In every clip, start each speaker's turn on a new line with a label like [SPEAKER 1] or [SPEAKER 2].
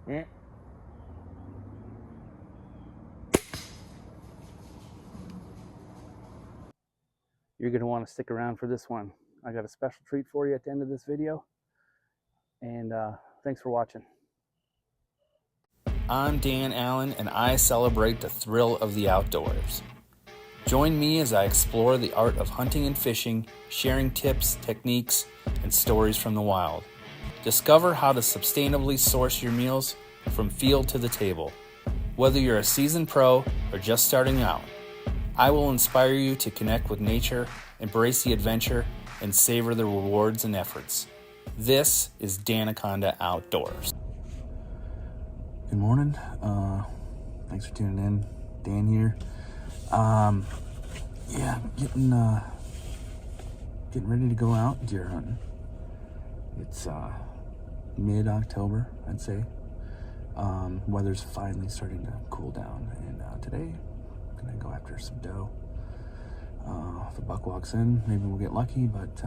[SPEAKER 1] Eh. You're going to want to stick around for this one. I got a special treat for you at the end of this video. And thanks for watching.
[SPEAKER 2] I'm Dan Allen, and I celebrate the thrill of the outdoors. Join me as I explore the art of hunting and fishing, sharing tips, techniques, and stories from the wild. Discover how to sustainably source your meals from field to the table. Whether you're a seasoned pro or just starting out, I will inspire you to connect with nature, embrace the adventure, and savor the rewards and efforts. This is Danaconda Outdoors. Good morning. Thanks for tuning in. Dan here. Getting ready to go out deer hunting. It's mid-October, I'd say. Weather's finally starting to cool down, and today I'm gonna go after some doe. If a buck walks in, maybe we'll get lucky, but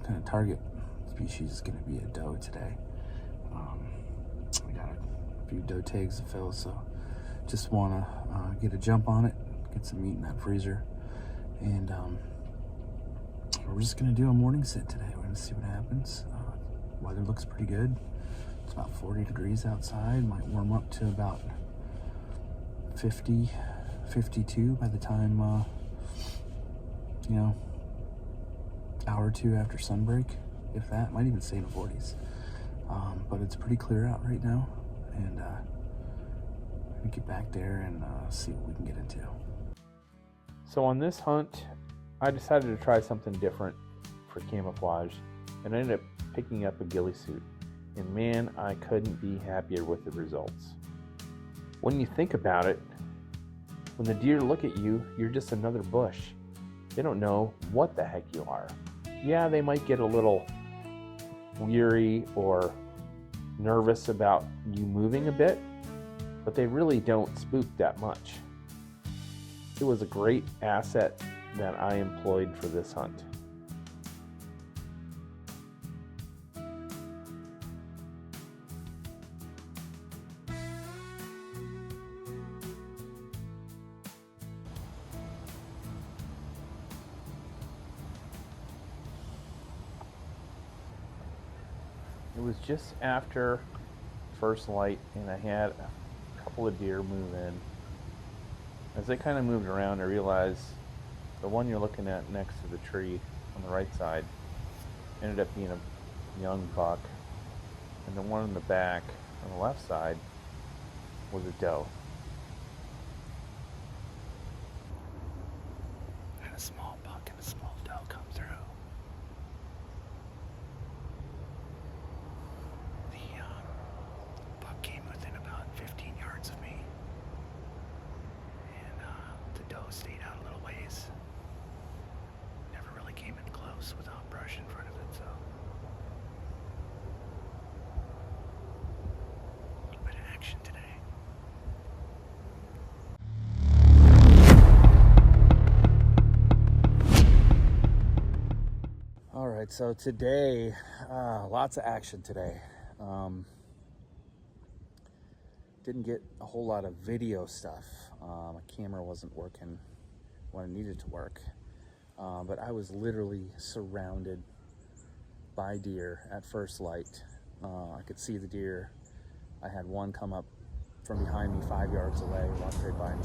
[SPEAKER 2] kind of target species is gonna be a doe today. We got a few doe tags to fill, so just wanna get a jump on it, get some meat in that freezer, and we're just gonna do a morning sit today. We're gonna see what happens. Weather looks pretty good. It's about 40 degrees outside. Might warm up to about 50, 52 by the time, hour or two after sunbreak, if that. Might even stay in the 40s. But it's pretty clear out right now, and we're gonna get back there and see what we can get into.
[SPEAKER 1] So on this hunt, I decided to try something different for camouflage, and I ended up picking up a ghillie suit. And man, I couldn't be happier with the results. When you think about it, when the deer look at you, you're just another bush. They don't know what the heck you are. Yeah, they might get a little weary or nervous about you moving a bit, but they really don't spook that much. It was a great asset that I employed for this hunt. It was just after first light, and I had a couple of deer move in. As they kind of moved around, I realized the one you're looking at next to the tree on the right side ended up being a young buck, and the one in the back on the left side was a doe.
[SPEAKER 2] And a small buck and a small doe come through. The buck came within about 15 yards of me, and the doe stayed out a little ways. Never really came in close without brush in front of it, so a little bit of action today. All right, so today, lots of action today. Didn't get a whole lot of video stuff. My camera wasn't working when it needed to work. But I was literally surrounded by deer at first light. I could see the deer. I had one come up from behind me 5 yards away, walked right by me.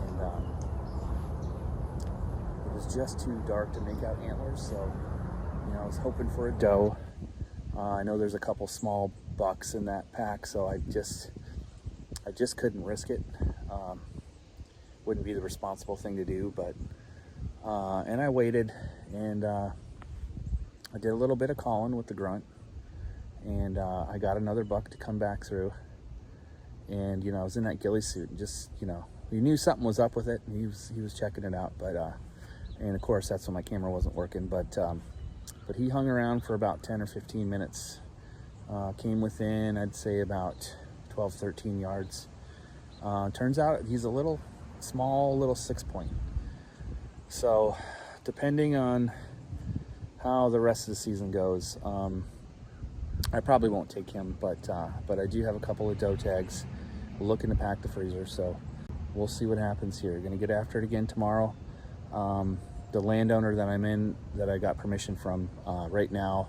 [SPEAKER 2] And it was just too dark to make out antlers, so I was hoping for a doe. I know there's a couple small bucks in that pack, so I just couldn't risk it. Wouldn't be the responsible thing to do, but and I waited, and I did a little bit of calling with the grunt, and I got another buck to come back through, and I was in that ghillie suit, and just you knew something was up with it, and he was checking it out, but and of course that's when my camera wasn't working, but he hung around for about 10 or 15 minutes, came within, I'd say, about 12, 13 yards. Turns out he's a little small, little 6-point. So depending on how the rest of the season goes, I probably won't take him, but I do have a couple of doe tags looking to pack the freezer, so we'll see what happens here. Gonna get after it again tomorrow. The landowner that I'm in, that I got permission from right now,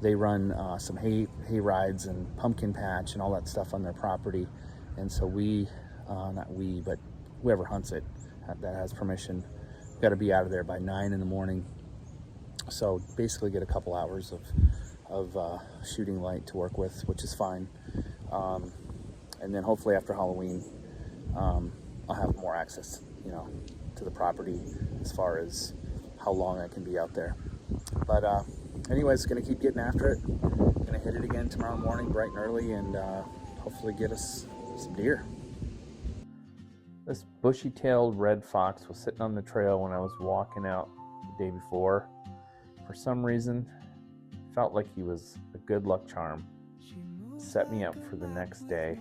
[SPEAKER 2] they run some hay rides and pumpkin patch and all that stuff on their property, and so not we, but whoever hunts it that has permission, got to be out of there by 9 in the morning. So basically get a couple hours of shooting light to work with, which is fine. And then hopefully after Halloween, I'll have more access, to the property as far as how long I can be out there. But anyways, gonna keep getting after it. Gonna hit it again tomorrow morning, bright and early, and hopefully get us some deer.
[SPEAKER 1] This bushy-tailed red fox was sitting on the trail when I was walking out the day before. For some reason, felt like he was a good luck charm. Set me up for the next day.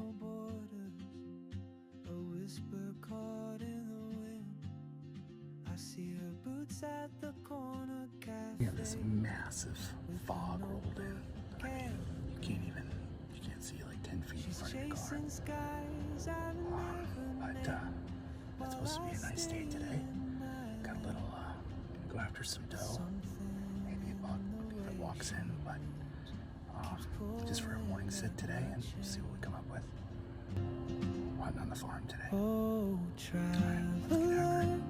[SPEAKER 2] We have this massive fog rolled in. You can't see like 10 feet in front of your car. But it's supposed to be a nice day today. Got a little, go after some doe. Maybe a buck that walks in, but just for a morning sit today and see what we come up with. Hunting on the farm today. Oh, let's get after it.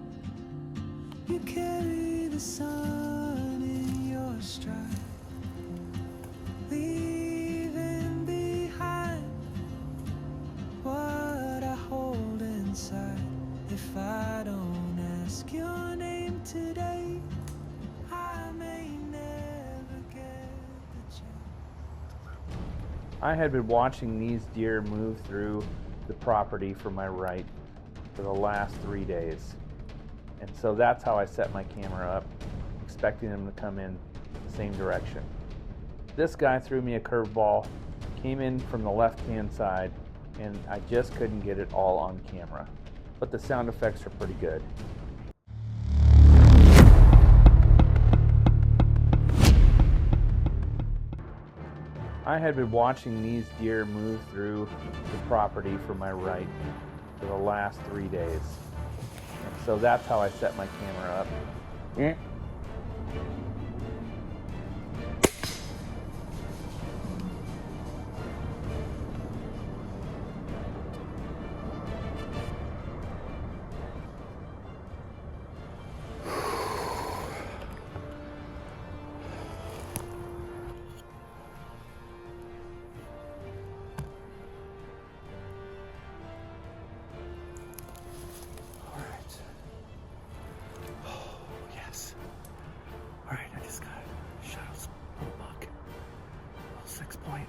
[SPEAKER 2] You carry the sun in your stride, leaving behind what I hold inside. If I don't ask your name today, I may never get the chance.
[SPEAKER 1] I had been watching these deer move through the property from my right for the last 3 days. And so that's how I set my camera up, expecting them to come in the same direction. This guy threw me a curveball, came in from the left-hand side, and I just couldn't get it all on camera. But the sound effects are pretty good. I had been watching these deer move through the property from my right for the last 3 days. And so that's how I set my camera up.
[SPEAKER 2] Alright, I just got shot a little buck. A little 6-point.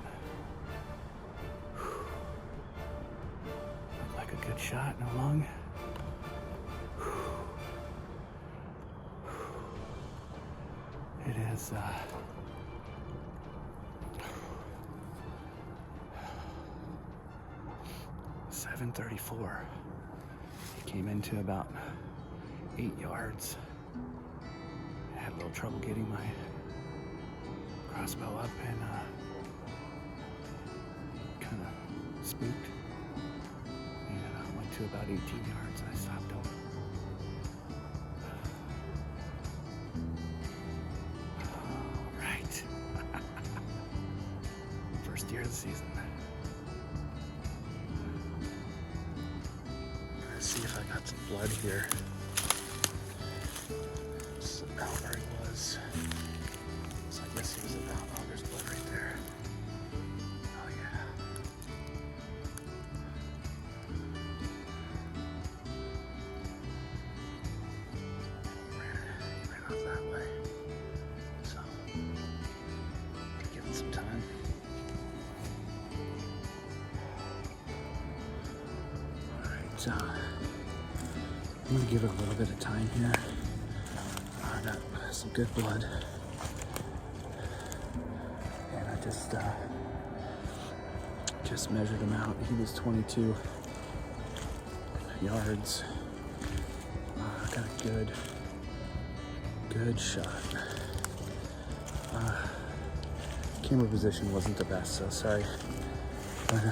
[SPEAKER 2] Looked like a good shot in a lung. It is 7:34. He came into about 8 yards. I had a little trouble getting my crossbow up and kind of spooked. And I went to about 18 yards and I stopped over. All right. First deer of the season. Let's see if I got some blood here. This is about where he was. So I guess he was about, oh, there's blood right there. Oh yeah. He ran off that way. So, give it some time. Alright, I'm gonna give it a little bit of time here. I got some good blood. And I just measured him out. He was 22 yards. Got a good shot. camera position wasn't the best, so sorry. But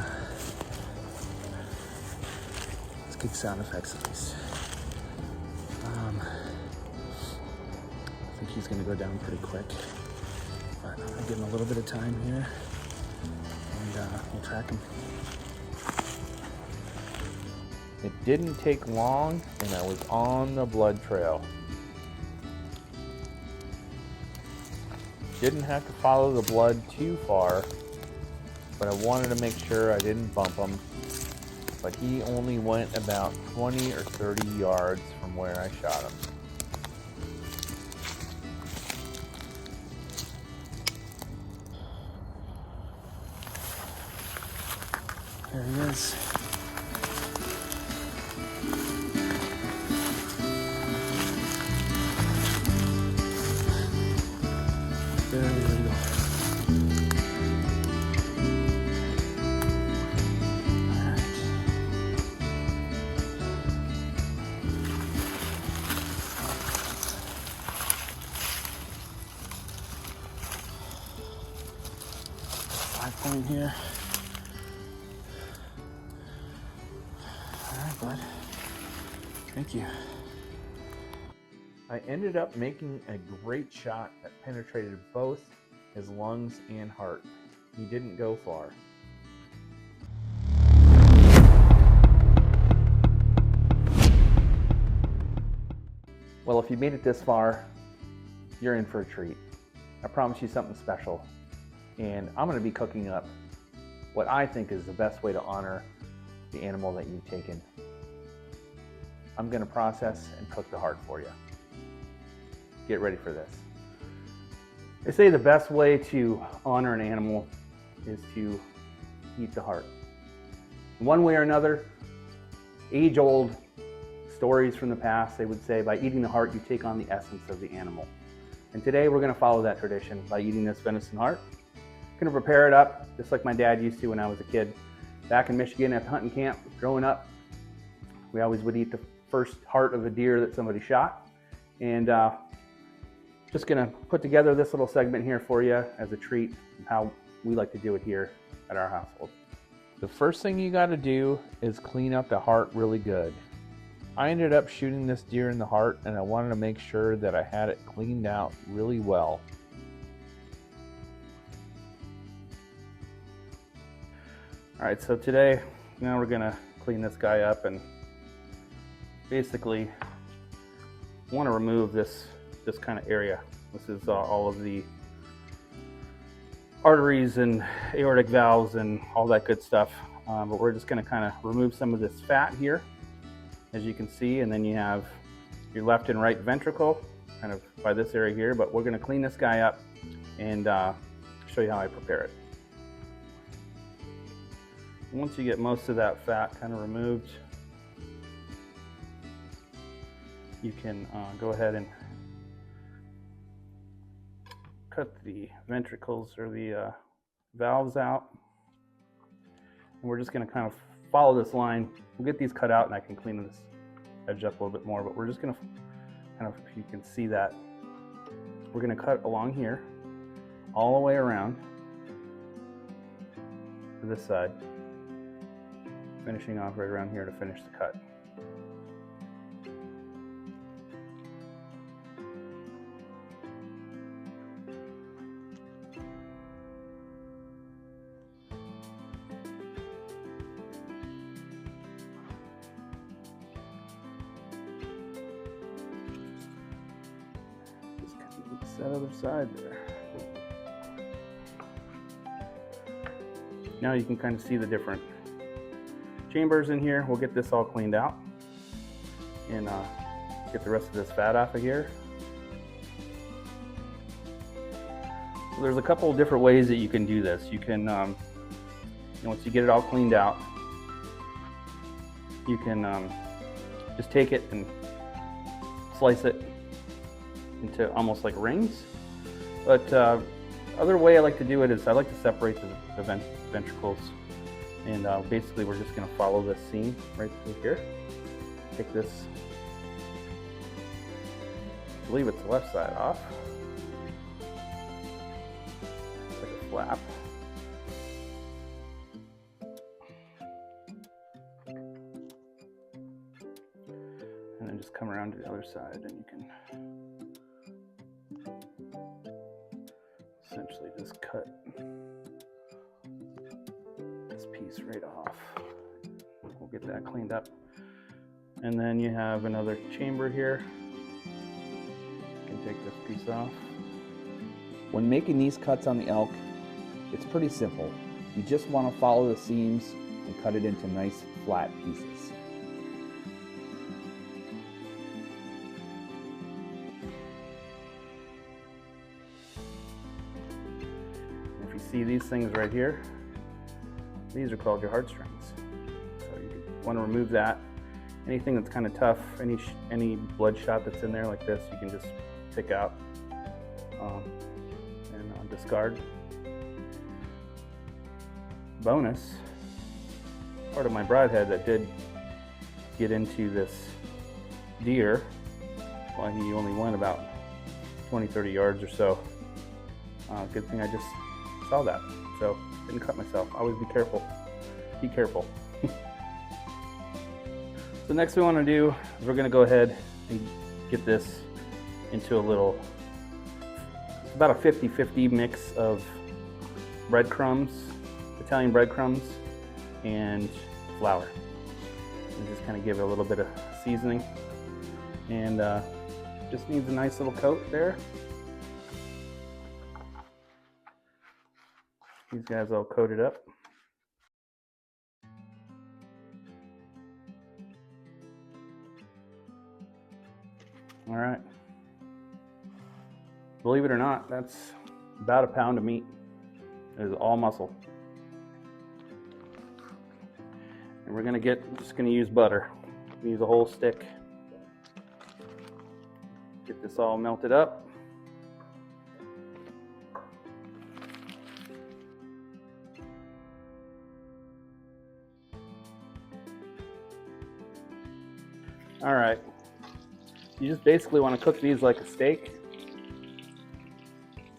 [SPEAKER 2] let's get sound effects at least. I think he's gonna go down pretty quick, but I'll give him a little bit of time here, and we'll track him.
[SPEAKER 1] It didn't take long, and I was on the blood trail. Didn't have to follow the blood too far, but I wanted to make sure I didn't bump him. But he only went about 20 or 30 yards from where I shot him.
[SPEAKER 2] There he is. Very legal. Alright. Point here. All right, bud. Thank you.
[SPEAKER 1] I ended up making a great shot that penetrated both his lungs and heart. He didn't go far. Well, if you made it this far, you're in for a treat. I promise you something special. And I'm going to be cooking up what I think is the best way to honor the animal that you've taken. I'm going to process and cook the heart for you. Get ready for this. They say the best way to honor an animal is to eat the heart. One way or another, age-old stories from the past, they would say by eating the heart, you take on the essence of the animal. And today we're going to follow that tradition by eating this venison heart. Gonna prepare it up just like my dad used to when I was a kid. Back in Michigan at the hunting camp, growing up, we always would eat the first heart of a deer that somebody shot. And just gonna put together this little segment here for you as a treat of how we like to do it here at our household. The first thing you gotta do is clean up the heart really good. I ended up shooting this deer in the heart, and I wanted to make sure that I had it cleaned out really well. All right, so today, now we're gonna clean this guy up and basically want to remove this kind of area. This is all of the arteries and aortic valves and all that good stuff. But we're just gonna kind of remove some of this fat here, as you can see, and then you have your left and right ventricle kind of by this area here, but we're gonna clean this guy up and show you how I prepare it. Once you get most of that fat kind of removed, you can go ahead and cut the ventricles or the valves out. And we're just going to kind of follow this line. We'll get these cut out and I can clean this edge up a little bit more, but we're just going to kind of, if you can see that, we're going to cut along here all the way around to this side, finishing off right around here to finish the cut. Just cut that other side there. Now you can kind of see the different chambers in here. We'll get this all cleaned out and get the rest of this fat off of here. So there's a couple of different ways that you can do this. You can, once you get it all cleaned out, you can just take it and slice it into almost like rings. But other way I like to do it is I like to separate the ventricles. And basically we're just going to follow this seam right through here. Take this, I believe it's the left side off. It's like a flap. And then just come around to the other side and you can essentially just cut this piece right off. We'll get that cleaned up. And then you have another chamber here. You can take this piece off.
[SPEAKER 2] When making these cuts on the elk, it's pretty simple. You just want to follow the seams and cut it into nice flat pieces.
[SPEAKER 1] If you see these things right here, these are called your heartstrings. So you want to remove that. Anything that's kind of tough, any bloodshot that's in there like this, you can just pick out and discard. Bonus, part of my broadhead that did get into this deer, well, he only went about 20-30 yards or so. Good thing I just saw that, so didn't cut myself. Always be careful. Be careful. So next we want to do is we're going to go ahead and get this into a little, it's about a 50-50 mix of breadcrumbs, Italian breadcrumbs, and flour. And just kind of give it a little bit of seasoning. And just needs a nice little coat there. These guys all coated up. All right. Believe it or not, that's about a pound of meat. It is all muscle. And we're just gonna use butter. Use a whole stick. Get this all melted up. All right. You just basically want to cook these like a steak.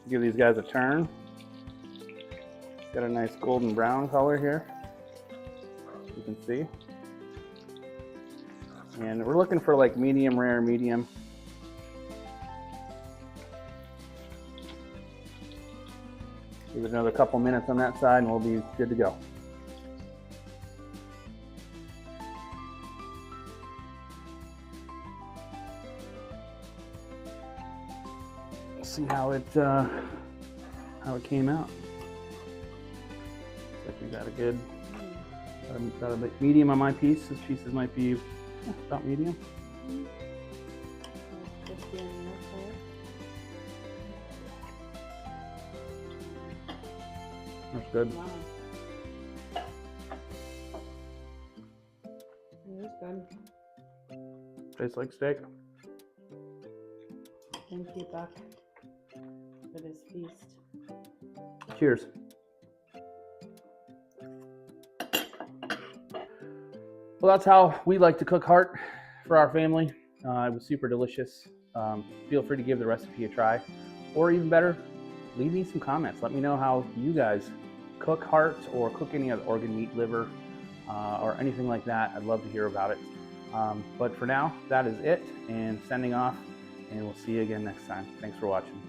[SPEAKER 1] Give these guys a turn. Got a nice golden brown color here, you can see. And we're looking for like medium rare, medium. Give it another couple minutes on that side and we'll be good to go. See how it came out. Looks like we got a good, got a bit medium on my piece. This pieces might be about medium. That's good.
[SPEAKER 3] Wow. It is good.
[SPEAKER 1] Tastes like steak.
[SPEAKER 3] Thank you, Buck, for this feast.
[SPEAKER 1] Cheers. Well, that's how we like to cook heart for our family. It was super delicious. Feel free to give the recipe a try. Or even better, leave me some comments. Let me know how you guys cook heart or cook any other organ, meat, liver, or anything like that. I'd love to hear about it. But for now, that is it. And sending off, and we'll see you again next time. Thanks for watching.